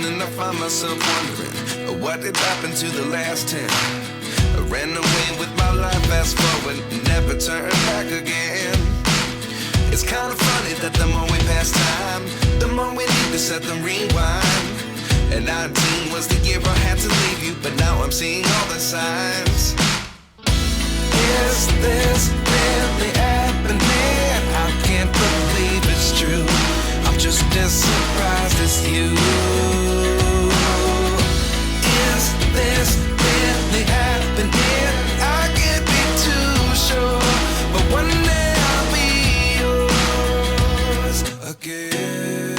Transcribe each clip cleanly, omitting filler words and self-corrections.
and I find myself wondering what did happen to the last 10. I ran away with my life, fast forward, never turn back again. It's kind of funny that the more we pass time, the more we need to set them rewind. And 19 was the year I had to leave you, but now I'm seeing all the signs. Is this really happening? I can't believe it's true. I'm just as surprised as you. Is this really happening? I can't be too sure, but one day I'll be yours again.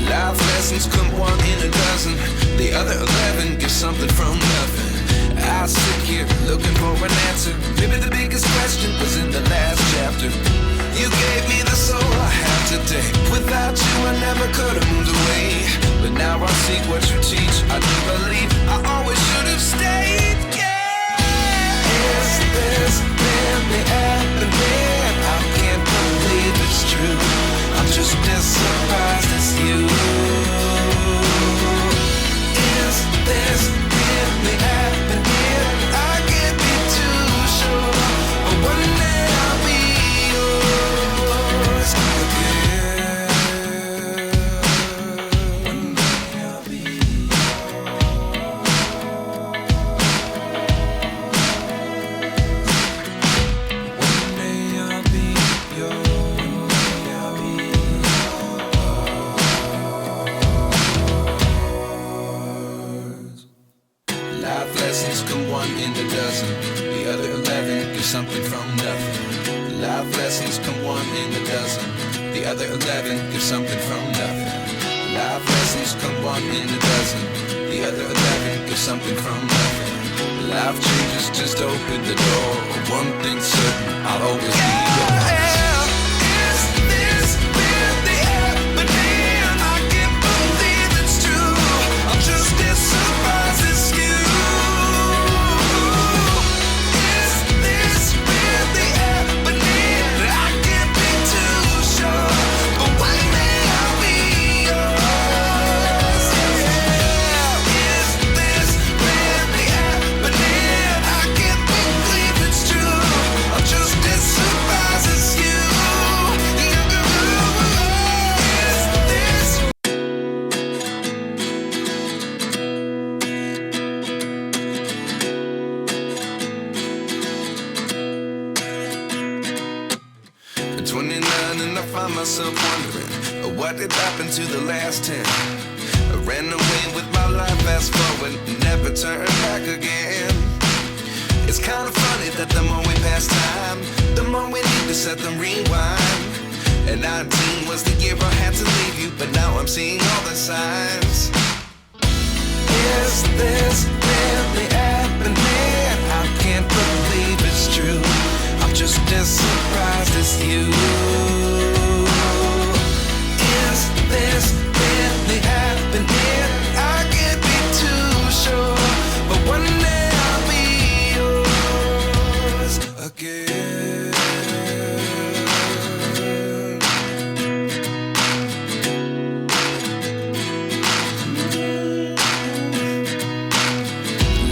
Life lessons come one in a dozen. The other 11 get something from nothing. I sit here looking for an answer. Maybe the biggest question was in the last chapter. You gave me the soul I have today. Without you I never could have moved away. But now I see what you teach. I do believe I always should have stayed. Yeah. Is this really happening? I can't believe it's true. I'm just as surprised as you. Is this really happening? I can't be too sure, but one day I'll be yours again. One day I'll be yours. One day I'll be yours. One day I'll be yours. Life lessons come one in a dozen. The other 11 get something from nothing. Life lessons come one in a dozen. The other 11 get something from nothing. Life lessons come one in a dozen. The other 11 get something from nothing. Life changes just open the door. One thing's certain, I'll always be yours. Is this really happening? I can't believe it's true. I'm just as surprised as you. Is this really happening? I can't be too sure, but one day I'll be yours. Yeah. Is this really happening? I can't believe it's true. I'm just as surprised as you. Is this At 29 and I find myself wondering what did happen to the last 10. I ran away with my life, fast forward, never turn back again. It's kind of funny that the more we pass time, the more we need to set them rewind. And 19 was the year I had to leave you, but now I'm seeing all the signs. Is this really happening? I can't believe it's true. I'm just as surprised as you. Is this really happening? I can't be too sure, but one day I'll be yours again.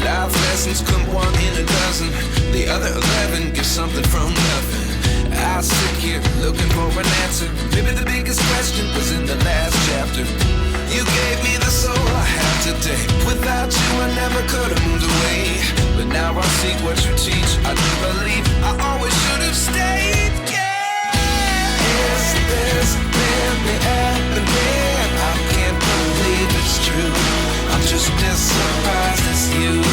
Life lessons come one in a dozen. The other 11 get something from nothing. I sit here looking for an answer. Maybe the biggest question was in the last chapter. You gave me the soul I have today. Without you I never could have moved away. But now I see what you teach. I do believe I always should have stayed. Yeah. Is this really happening? I can't believe it's true. I'm just as surprised as you.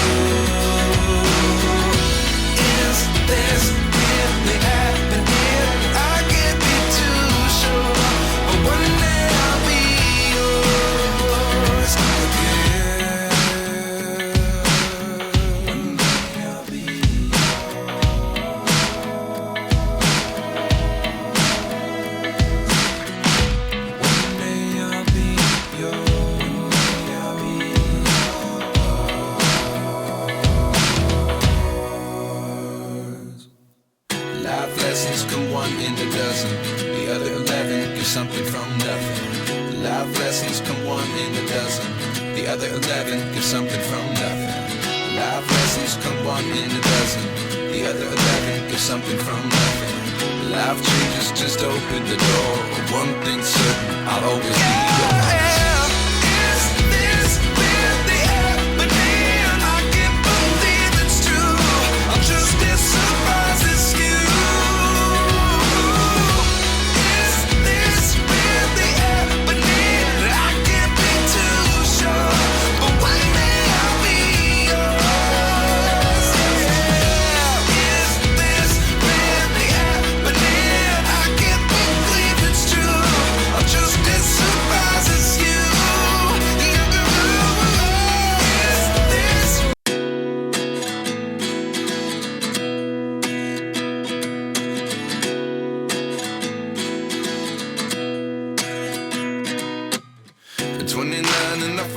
Is this really happening? I can't be too sure, but one day I'll be yours again. One day I'll be yours. One day I'll be yours. lessons come one in a dozen. The other 11 give something from nothing. Life lessons come one in a dozen. The other 11 give something from nothing. Life lessons come one in a dozen. The other 11 give something from nothing. Life changes just open the door. One thing's certain, I'll always be yours.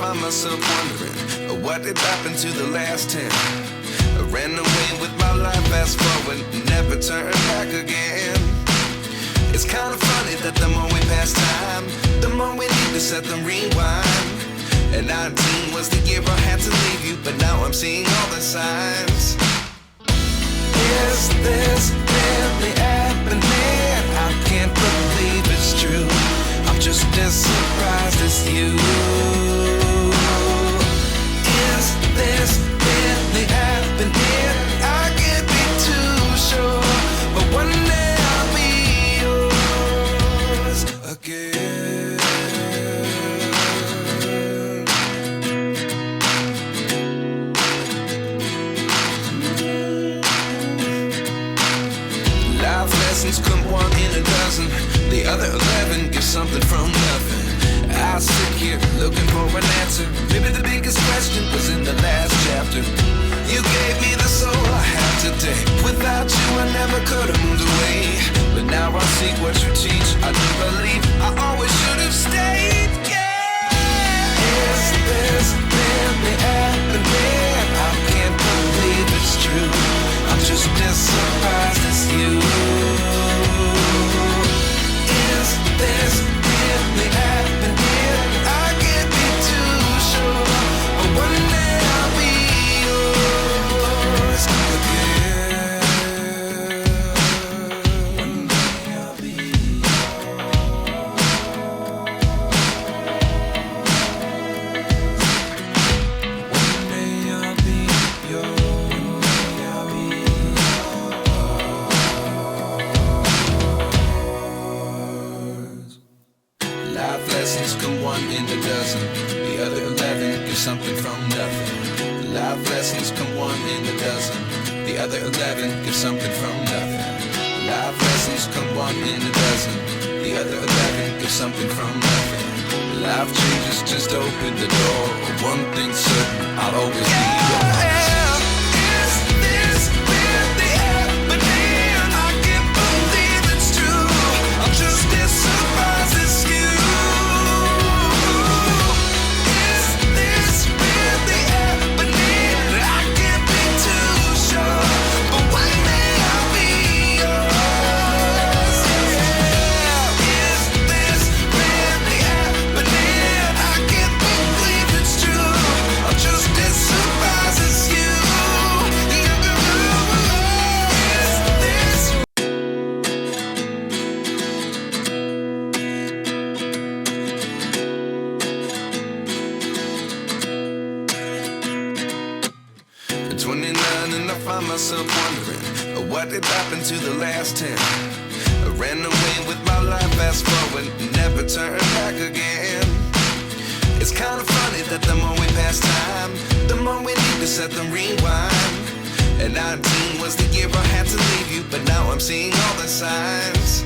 Myself wondering what did happen to the last 10. I ran away with my life, fast forward, never turn back again. It's kind of funny that the more we pass time, the more we need to set them rewind. And 19 was the year I had to leave you, but now I'm seeing all the signs. Is this really happening? I can't believe it's true. I'm just as surprised as you. Is this really happening? I can't be too sure, but one day I'll be yours again. Life lessons come one in a dozen. The other 11 give something from nothing. I sit here looking for an answer. Maybe the biggest question was in the last chapter. You gave me the soul I have today. Without you I never could have moved away. But now I see what you teach. I do believe I always should have stayed. Yeah. Is this really happening? I can't believe it's true. I'm just as surprised as you. Is this really happening? I can't be too sure, but one day I'll be yours again. One day I'll be yours. One day I'll be yours. Life lessons come one in a dozen. The other 11 give something from nothing. Life lessons come one in a dozen. The other 11 give something from nothing. Life lessons come one in a dozen. The other 11 give something from nothing. Life changes just open the door. One thing's certain, I'll always be yours. Myself wondering what did happen to the last 10. I ran away with my life, fast forward, never turn back again. It's kind of funny that the more we pass time, the more we need to set them rewind. And 19 was the year I had to leave you, but now I'm seeing all the signs.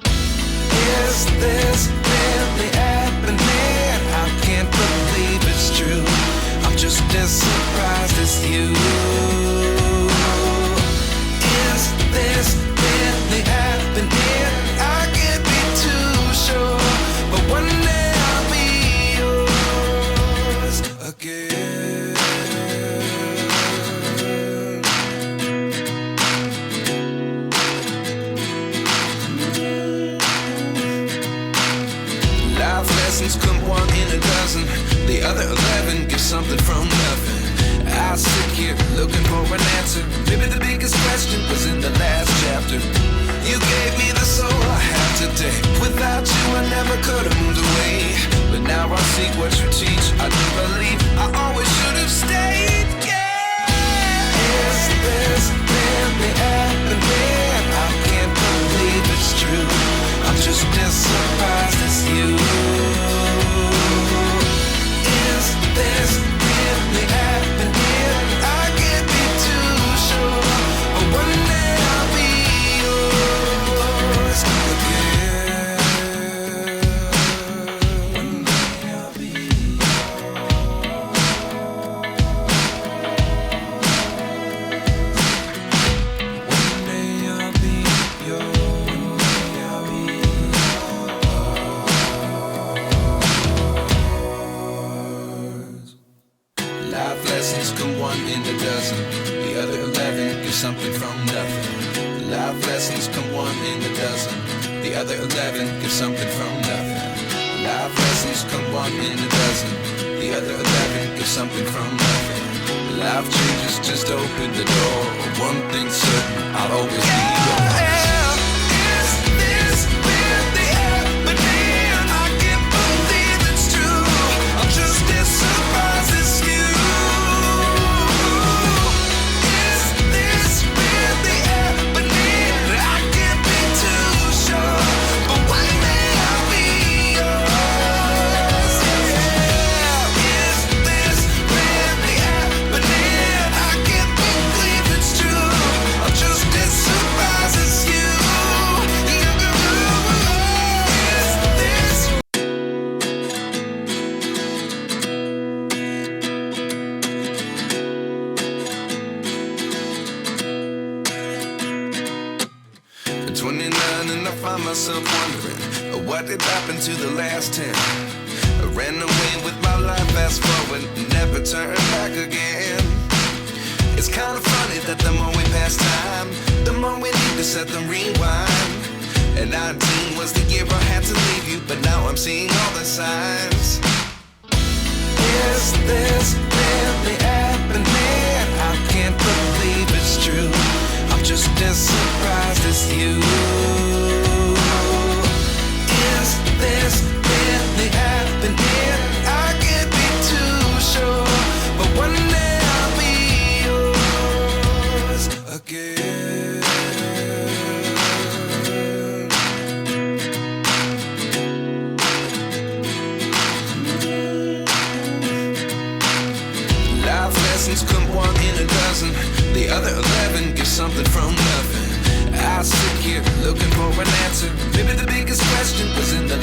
Is this really happening? I can't believe it's true. I'm just as surprised as you. Is this really happening? I can't be too sure, but one day I'll be yours again. could've moved away, but now I see what you teach. I do believe I always should have stayed. Yeah. Is this really happening? I can't believe it's true. I'm just as surprised as you. Is this really happening? I can't be too sure, but one day I'll be yours again. One day I'll be yours. One day I'll be yours. Life lessons come one in a dozen. The other 11 get something from nothing. Life lessons come one in a dozen. The other 11 get something from nothing. Life lessons come one in a dozen. The other 11 get something from nothing. Life changes just open the door. One thing's certain, I'll always be yours. Is this really happening? I can't believe it's true. I'm just as surprised as you. Is this really happening? I can't be too sure, but one day I'll be yours. Yeah. Is this really happening? I can't believe it's true. I'm just as surprised as you. At 29 and I find myself wondering what did happen to the last 10. I ran away with my life, fast forward, never turn back again. It's kind of funny that the more we pass time, the more we need to set the rewind. And 19 was the year I had to leave you, but now I'm seeing all the signs. Is this really happening? I can't believe it's true. I'm just as surprised as you. Is this really happening? I can't be too sure, but one day I'll be yours again. Life lessons come one in a dozen. The other 11 get something from nothing. I sit here looking for an answer. Maybe the biggest question was in the